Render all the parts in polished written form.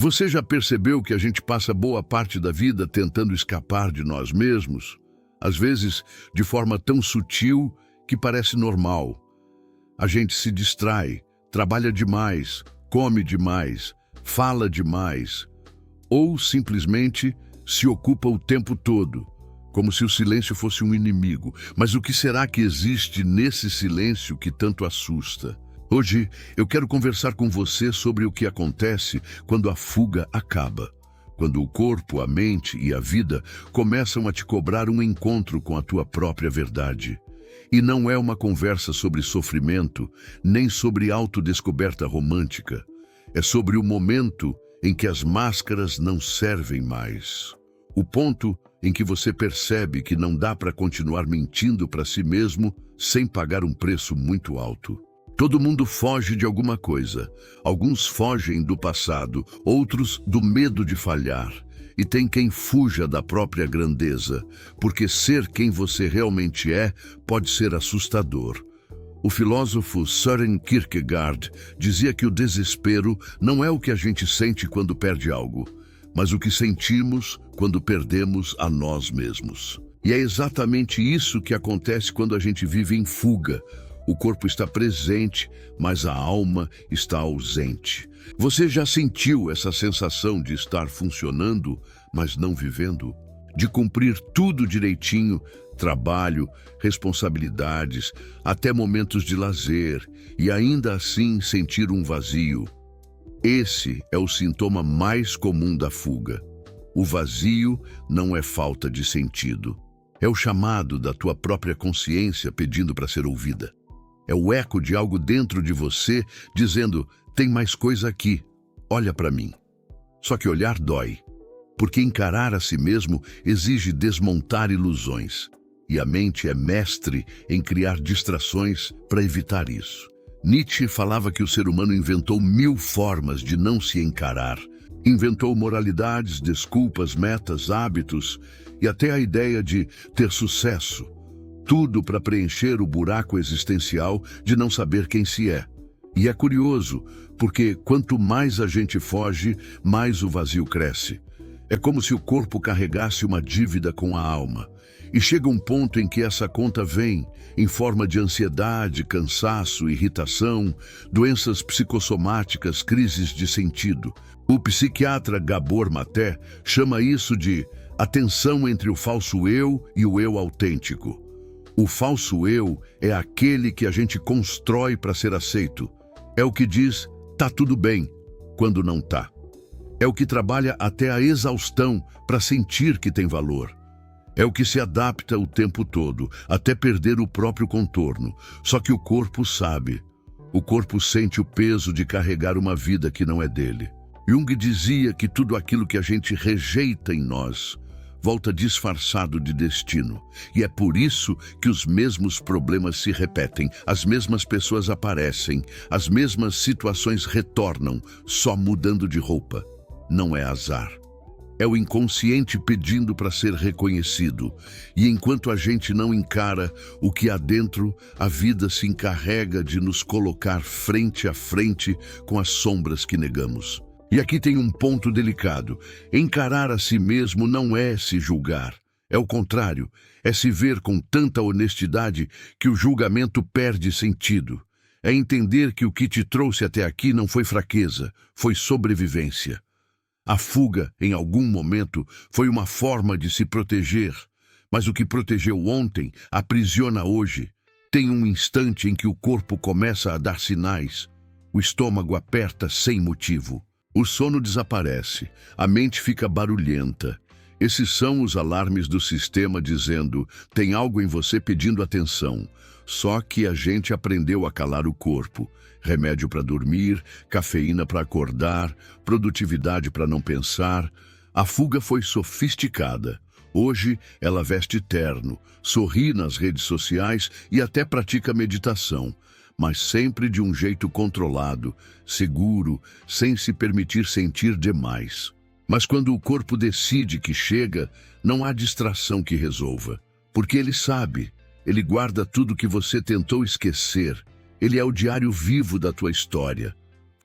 Você já percebeu que a gente passa boa parte da vida tentando escapar de nós mesmos? Às vezes, de forma tão sutil que parece normal. A gente se distrai, trabalha demais, come demais, fala demais, ou simplesmente se ocupa o tempo todo, como se o silêncio fosse um inimigo. Mas o que será que existe nesse silêncio que tanto assusta? Hoje eu quero conversar com você sobre o que acontece quando a fuga acaba. Quando o corpo, a mente e a vida começam a te cobrar um encontro com a tua própria verdade. E não é uma conversa sobre sofrimento, nem sobre autodescoberta romântica. É sobre o momento em que as máscaras não servem mais. O ponto em que você percebe que não dá para continuar mentindo para si mesmo sem pagar um preço muito alto. Todo mundo foge de alguma coisa. Alguns fogem do passado, outros do medo de falhar. E tem quem fuja da própria grandeza, porque ser quem você realmente é pode ser assustador. O filósofo Søren Kierkegaard dizia que o desespero não é o que a gente sente quando perde algo, mas o que sentimos quando perdemos a nós mesmos. E é exatamente isso que acontece quando a gente vive em fuga. O corpo está presente, mas a alma está ausente. Você já sentiu essa sensação de estar funcionando, mas não vivendo? De cumprir tudo direitinho, trabalho, responsabilidades, até momentos de lazer, e ainda assim sentir um vazio. Esse é o sintoma mais comum da fuga. O vazio não é falta de sentido. É o chamado da tua própria consciência pedindo para ser ouvida. É o eco de algo dentro de você dizendo: tem mais coisa aqui, olha para mim. Só que olhar dói, porque encarar a si mesmo exige desmontar ilusões. E a mente é mestre em criar distrações para evitar isso. Nietzsche falava que o ser humano inventou 1000 formas de não se encarar. Inventou moralidades, desculpas, metas, hábitos e até a ideia de ter sucesso. Tudo para preencher o buraco existencial de não saber quem se é. E é curioso, porque quanto mais a gente foge, mais o vazio cresce. É como se o corpo carregasse uma dívida com a alma. E chega um ponto em que essa conta vem, em forma de ansiedade, cansaço, irritação, doenças psicossomáticas, crises de sentido. O psiquiatra Gabor Maté chama isso de a tensão entre o falso eu e o eu autêntico. O falso eu é aquele que a gente constrói para ser aceito. É o que diz, tá tudo bem, quando não tá. É o que trabalha até a exaustão para sentir que tem valor. É o que se adapta o tempo todo, até perder o próprio contorno. Só que o corpo sabe. O corpo sente o peso de carregar uma vida que não é dele. Jung dizia que tudo aquilo que a gente rejeita em nós volta disfarçado de destino. E é por isso que os mesmos problemas se repetem, as mesmas pessoas aparecem, as mesmas situações retornam, só mudando de roupa. Não é azar. É o inconsciente pedindo para ser reconhecido. E enquanto a gente não encara o que há dentro, a vida se encarrega de nos colocar frente a frente com as sombras que negamos. E aqui tem um ponto delicado. Encarar a si mesmo não é se julgar. É o contrário, é se ver com tanta honestidade que o julgamento perde sentido. É entender que o que te trouxe até aqui não foi fraqueza, foi sobrevivência. A fuga, em algum momento, foi uma forma de se proteger. Mas o que protegeu ontem, aprisiona hoje. Tem um instante em que o corpo começa a dar sinais. O estômago aperta sem motivo. O sono desaparece, a mente fica barulhenta. Esses são os alarmes do sistema dizendo: tem algo em você pedindo atenção. Só que a gente aprendeu a calar o corpo. Remédio para dormir, cafeína para acordar, produtividade para não pensar. A fuga foi sofisticada. Hoje ela veste terno, sorri nas redes sociais e até pratica meditação. Mas sempre de um jeito controlado, seguro, sem se permitir sentir demais. Mas quando o corpo decide que chega, não há distração que resolva. Porque ele sabe, ele guarda tudo que você tentou esquecer. Ele é o diário vivo da tua história.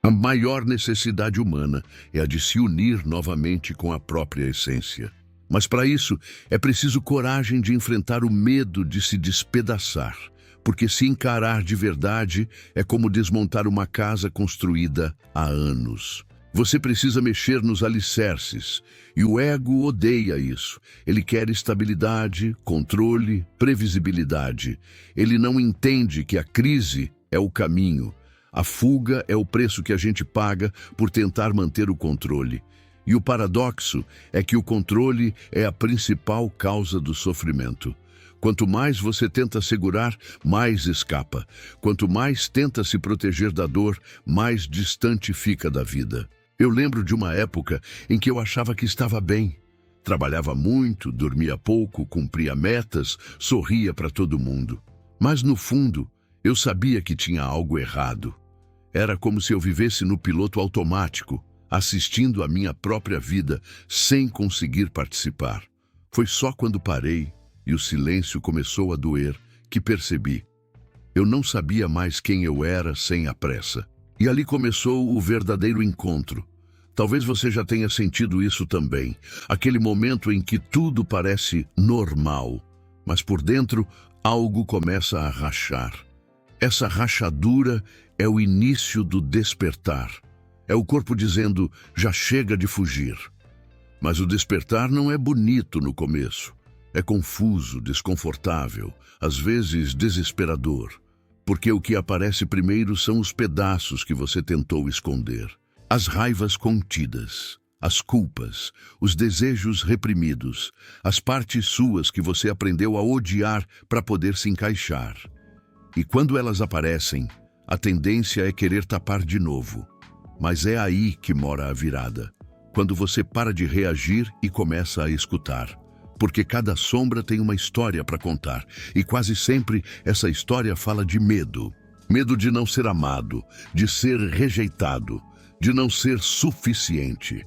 A maior necessidade humana é a de se unir novamente com a própria essência. Mas para isso é preciso coragem de enfrentar o medo de se despedaçar, porque se encarar de verdade é como desmontar uma casa construída há anos. Você precisa mexer nos alicerces, e o ego odeia isso. Ele quer estabilidade, controle, previsibilidade. Ele não entende que a crise é o caminho. A fuga é o preço que a gente paga por tentar manter o controle. E o paradoxo é que o controle é a principal causa do sofrimento. Quanto mais você tenta segurar, mais escapa. Quanto mais tenta se proteger da dor, mais distante fica da vida. Eu lembro de uma época em que eu achava que estava bem. Trabalhava muito, dormia pouco, cumpria metas, sorria para todo mundo. Mas no fundo, eu sabia que tinha algo errado. Era como se eu vivesse no piloto automático, assistindo à minha própria vida sem conseguir participar. Foi só quando parei e o silêncio começou a doer que percebi. Eu não sabia mais quem eu era sem a pressa. E ali começou o verdadeiro encontro. Talvez você já tenha sentido isso também. Aquele momento em que tudo parece normal, mas por dentro algo começa a rachar. Essa rachadura é o início do despertar. É o corpo dizendo, já chega de fugir. Mas o despertar não é bonito no começo. É confuso, desconfortável, às vezes desesperador. Porque o que aparece primeiro são os pedaços que você tentou esconder. As raivas contidas, as culpas, os desejos reprimidos, as partes suas que você aprendeu a odiar para poder se encaixar. E quando elas aparecem, a tendência é querer tapar de novo. Mas é aí que mora a virada. Quando você para de reagir e começa a escutar. Porque cada sombra tem uma história para contar. E quase sempre essa história fala de medo. Medo de não ser amado, de ser rejeitado, de não ser suficiente.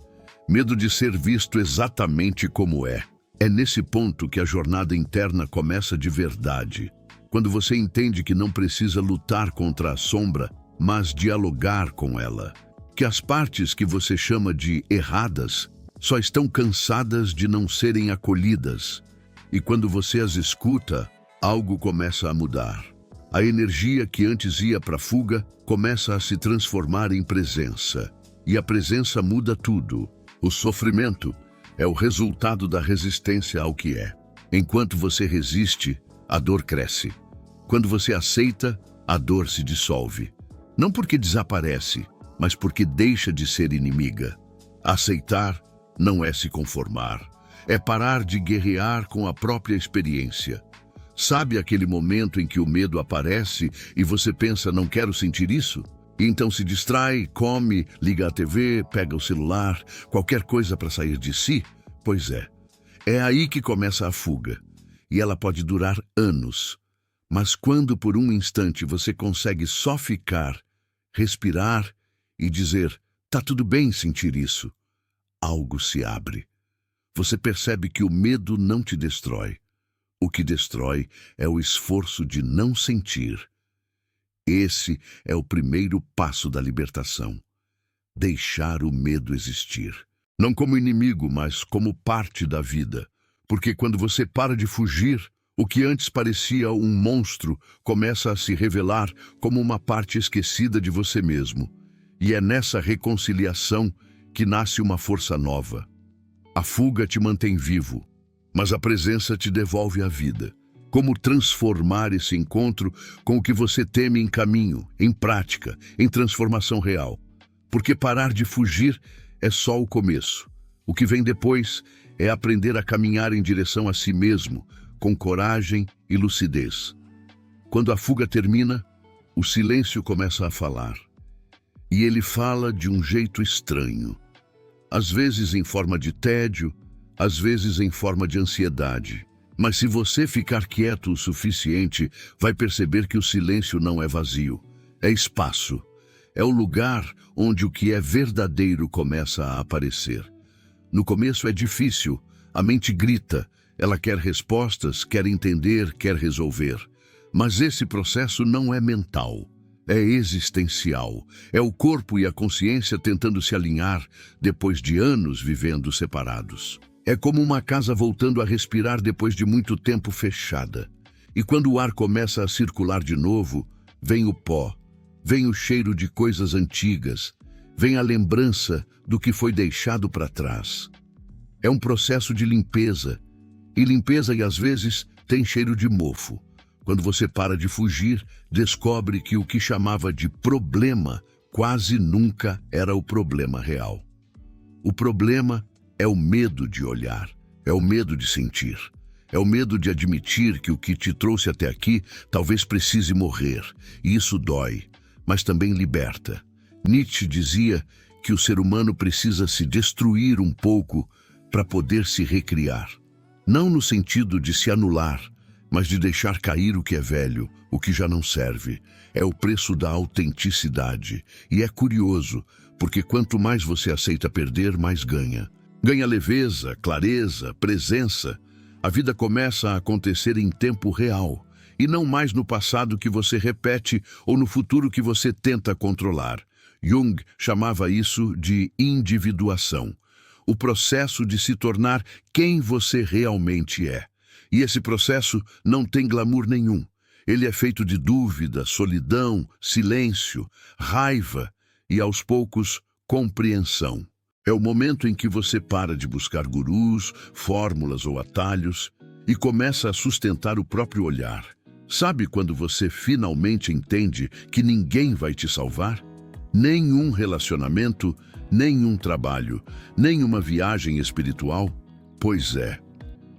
Medo de ser visto exatamente como é. É nesse ponto que a jornada interna começa de verdade. Quando você entende que não precisa lutar contra a sombra, mas dialogar com ela. Que as partes que você chama de erradas só estão cansadas de não serem acolhidas. E quando você as escuta, algo começa a mudar. A energia que antes ia para a fuga começa a se transformar em presença. E a presença muda tudo. O sofrimento é o resultado da resistência ao que é. Enquanto você resiste, a dor cresce. Quando você aceita, a dor se dissolve. Não porque desaparece, mas porque deixa de ser inimiga. Aceitar não é se conformar. É parar de guerrear com a própria experiência. Sabe aquele momento em que o medo aparece e você pensa, não quero sentir isso? E então se distrai, come, liga a TV, pega o celular, qualquer coisa para sair de si? Pois é. É aí que começa a fuga. E ela pode durar anos. Mas quando por um instante você consegue só ficar, respirar e dizer, tá tudo bem sentir isso, algo se abre. Você percebe que o medo não te destrói. O que destrói é o esforço de não sentir. Esse é o primeiro passo da libertação. Deixar o medo existir. Não como inimigo, mas como parte da vida. Porque quando você para de fugir, o que antes parecia um monstro começa a se revelar como uma parte esquecida de você mesmo. E é nessa reconciliação que nasce uma força nova. A fuga te mantém vivo, mas a presença te devolve a vida. Como transformar esse encontro com o que você teme em caminho, em prática, em transformação real? Porque parar de fugir é só o começo. O que vem depois é aprender a caminhar em direção a si mesmo, com coragem e lucidez. Quando a fuga termina, o silêncio começa a falar. E ele fala de um jeito estranho. Às vezes em forma de tédio, às vezes em forma de ansiedade. Mas se você ficar quieto o suficiente, vai perceber que o silêncio não é vazio. É espaço. É o lugar onde o que é verdadeiro começa a aparecer. No começo é difícil. A mente grita. Ela quer respostas, quer entender, quer resolver. Mas esse processo não é mental. é existencial. É o corpo e a consciência tentando se alinhar depois de anos vivendo separados. É como uma casa voltando a respirar depois de muito tempo fechada. E quando o ar começa a circular de novo, vem o pó, vem o cheiro de coisas antigas, vem a lembrança do que foi deixado para trás. É um processo de limpeza, e às vezes tem cheiro de mofo. Quando você para de fugir, descobre que o que chamava de problema quase nunca era o problema real. O problema é o medo de olhar, é o medo de sentir, é o medo de admitir que o que te trouxe até aqui talvez precise morrer, e isso dói, mas também liberta. Nietzsche dizia que o ser humano precisa se destruir um pouco para poder se recriar. Não no sentido de se anular, mas de deixar cair o que é velho, o que já não serve. É o preço da autenticidade. E é curioso, porque quanto mais você aceita perder, mais ganha. Ganha leveza, clareza, presença. A vida começa a acontecer em tempo real, e não mais no passado que você repete ou no futuro que você tenta controlar. Jung chamava isso de individuação, o processo de se tornar quem você realmente é. E esse processo não tem glamour nenhum. Ele é feito de dúvida, solidão, silêncio, raiva e, aos poucos, compreensão. É o momento em que você para de buscar gurus, fórmulas ou atalhos e começa a sustentar o próprio olhar. Sabe quando você finalmente entende que ninguém vai te salvar? Nenhum relacionamento, nenhum trabalho, nenhuma viagem espiritual? Pois é.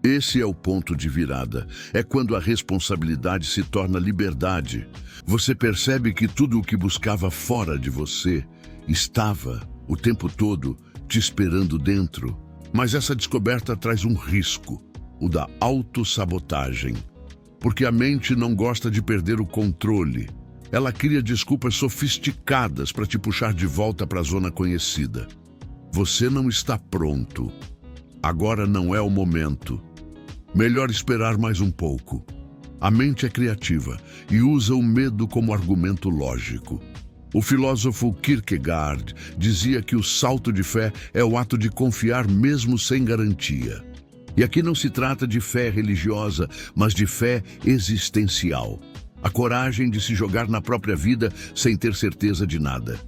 Esse é o ponto de virada. É quando a responsabilidade se torna liberdade. Você percebe que tudo o que buscava fora de você estava, o tempo todo, te esperando dentro. Mas essa descoberta traz um risco, o da autossabotagem. Porque a mente não gosta de perder o controle. Ela cria desculpas sofisticadas para te puxar de volta para a zona conhecida. Você não está pronto. Agora não é o momento. Melhor esperar mais um pouco. A mente é criativa e usa o medo como argumento lógico. O filósofo Kierkegaard dizia que o salto de fé é o ato de confiar mesmo sem garantia. E aqui não se trata de fé religiosa, mas de fé existencial. A coragem de se jogar na própria vida sem ter certeza de nada.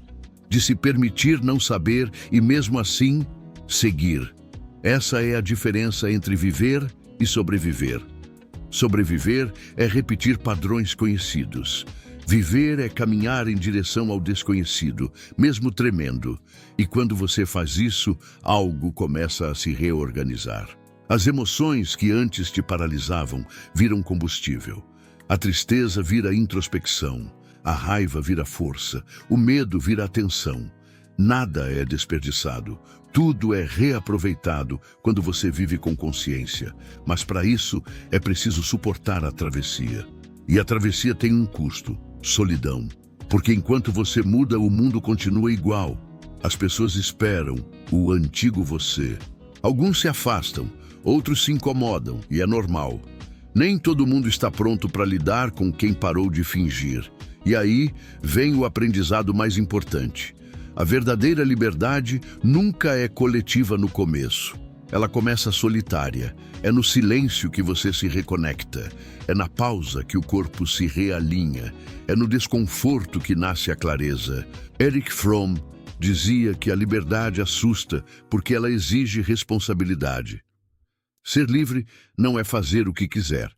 De se permitir não saber e, mesmo assim, seguir. Essa é a diferença entre viver e sobreviver. Sobreviver é repetir padrões conhecidos. Viver é caminhar em direção ao desconhecido, mesmo tremendo. E quando você faz isso, algo começa a se reorganizar. As emoções que antes te paralisavam viram combustível. A tristeza vira introspecção. A raiva vira força. O medo vira atenção. Nada é desperdiçado. Tudo é reaproveitado quando você vive com consciência. Mas para isso é preciso suportar a travessia. E a travessia tem um custo: solidão. Porque enquanto você muda, o mundo continua igual. As pessoas esperam o antigo você. Alguns se afastam, outros se incomodam, e é normal. Nem todo mundo está pronto para lidar com quem parou de fingir. E aí vem o aprendizado mais importante. A verdadeira liberdade nunca é coletiva no começo. Ela começa solitária. É no silêncio que você se reconecta. É na pausa que o corpo se realinha. É no desconforto que nasce a clareza. Erich Fromm dizia que a liberdade assusta porque ela exige responsabilidade. Ser livre não é fazer o que quiser.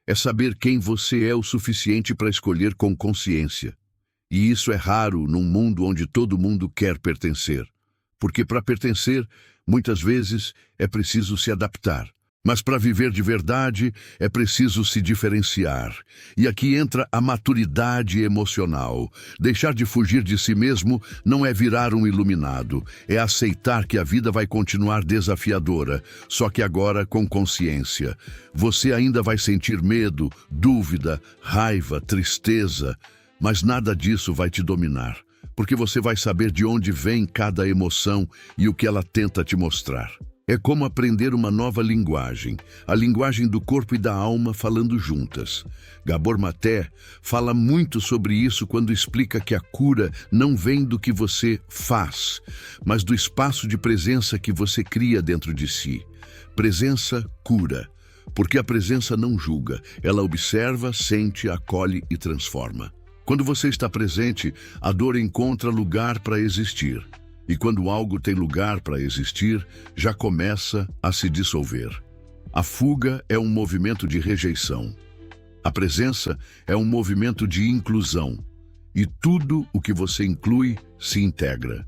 É saber quem você é o suficiente para escolher com consciência. E isso é raro num mundo onde todo mundo quer pertencer. Porque para pertencer, muitas vezes, é preciso se adaptar. Mas para viver de verdade, é preciso se diferenciar. E aqui entra a maturidade emocional. Deixar de fugir de si mesmo não é virar um iluminado. É aceitar que a vida vai continuar desafiadora, só que agora com consciência. Você ainda vai sentir medo, dúvida, raiva, tristeza, mas nada disso vai te dominar, porque você vai saber de onde vem cada emoção e o que ela tenta te mostrar. É como aprender uma nova linguagem, a linguagem do corpo e da alma falando juntas. Gabor Maté fala muito sobre isso quando explica que a cura não vem do que você faz, mas do espaço de presença que você cria dentro de si. Presença cura, porque a presença não julga, ela observa, sente, acolhe e transforma. Quando você está presente, a dor encontra lugar para existir. E quando algo tem lugar para existir, já começa a se dissolver. A fuga é um movimento de rejeição. A presença é um movimento de inclusão. E tudo o que você inclui se integra.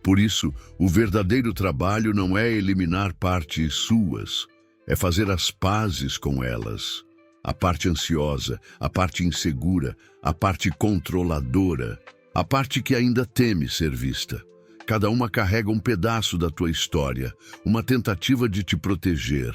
Por isso, o verdadeiro trabalho não é eliminar partes suas, é fazer as pazes com elas. A parte ansiosa, a parte insegura, a parte controladora, a parte que ainda teme ser vista. Cada uma carrega um pedaço da tua história, uma tentativa de te proteger.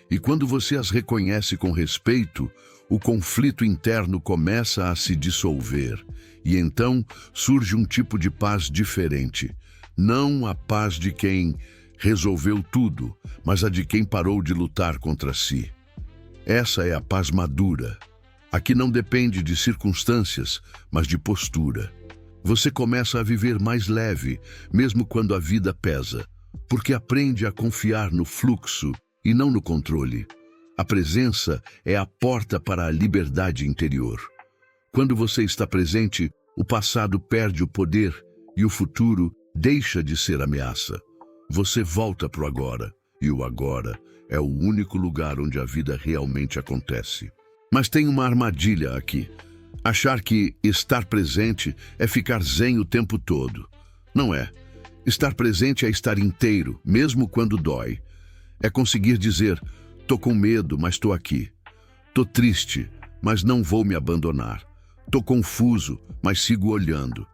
E quando você as reconhece com respeito, o conflito interno começa a se dissolver. E então surge um tipo de paz diferente. Não a paz de quem resolveu tudo, mas a de quem parou de lutar contra si. Essa é a paz madura. A que não depende de circunstâncias, mas de postura. Você começa a viver mais leve, mesmo quando a vida pesa, porque aprende a confiar no fluxo e não no controle. A presença é a porta para a liberdade interior. Quando você está presente, o passado perde o poder e o futuro deixa de ser ameaça. Você volta para o agora, e o agora é o único lugar onde a vida realmente acontece. Mas tem uma armadilha aqui. Achar que estar presente é ficar zen o tempo todo. Não é. Estar presente é estar inteiro, mesmo quando dói. É conseguir dizer, tô com medo, mas tô aqui. Tô triste, mas não vou me abandonar. Tô confuso, mas sigo olhando.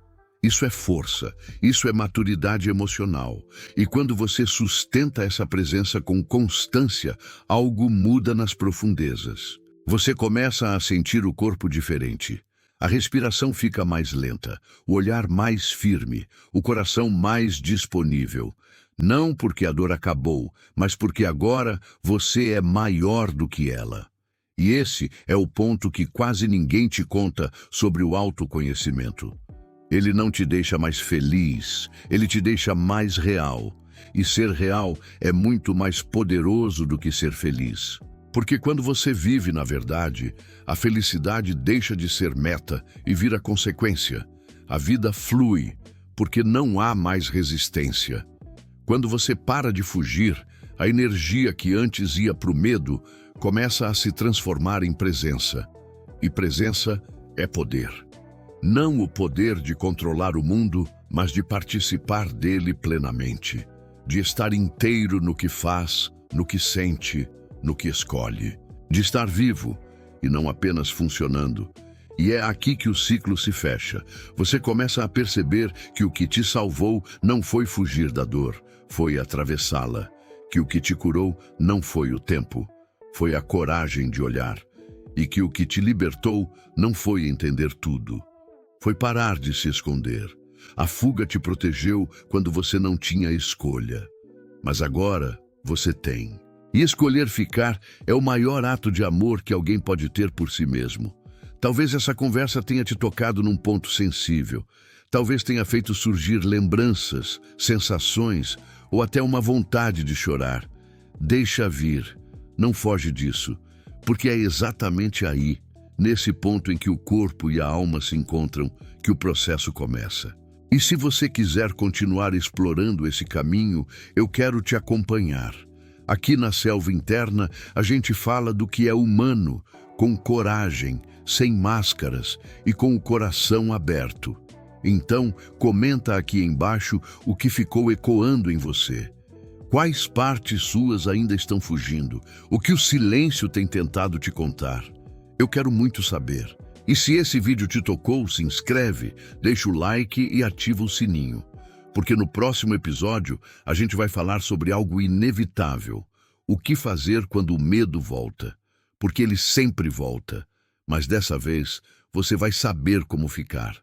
Isso é força, isso é maturidade emocional. E quando você sustenta essa presença com constância, algo muda nas profundezas. Você começa a sentir o corpo diferente. A respiração fica mais lenta, o olhar mais firme, o coração mais disponível. Não porque a dor acabou, mas porque agora você é maior do que ela. E esse é o ponto que quase ninguém te conta sobre o autoconhecimento. Ele não te deixa mais feliz, ele te deixa mais real. E ser real é muito mais poderoso do que ser feliz. Porque quando você vive na verdade, a felicidade deixa de ser meta e vira consequência. A vida flui, porque não há mais resistência. Quando você para de fugir, a energia que antes ia para o medo começa a se transformar em presença. E presença é poder. Não o poder de controlar o mundo, mas de participar dele plenamente. De estar inteiro no que faz, no que sente, no que escolhe. De estar vivo e não apenas funcionando. E é aqui que o ciclo se fecha. Você começa a perceber que o que te salvou não foi fugir da dor, foi atravessá-la. Que o que te curou não foi o tempo, foi a coragem de olhar. E que o que te libertou não foi entender tudo, foi parar de se esconder. A fuga te protegeu quando você não tinha escolha. Mas agora você tem. E escolher ficar é o maior ato de amor que alguém pode ter por si mesmo. Talvez essa conversa tenha te tocado num ponto sensível. Talvez tenha feito surgir lembranças, sensações ou até uma vontade de chorar. Deixa vir. Não foge disso, porque é exatamente aí, nesse ponto em que o corpo e a alma se encontram, que o processo começa. E se você quiser continuar explorando esse caminho, eu quero te acompanhar. Aqui na Selva Interna, a gente fala do que é humano, com coragem, sem máscaras e com o coração aberto. Então, comenta aqui embaixo o que ficou ecoando em você. Quais partes suas ainda estão fugindo? O que o silêncio tem tentado te contar? Eu quero muito saber. E se esse vídeo te tocou, se inscreve, deixa o like e ativa o sininho. Porque no próximo episódio a gente vai falar sobre algo inevitável. O que fazer quando o medo volta? Porque ele sempre volta. Mas dessa vez você vai saber como ficar.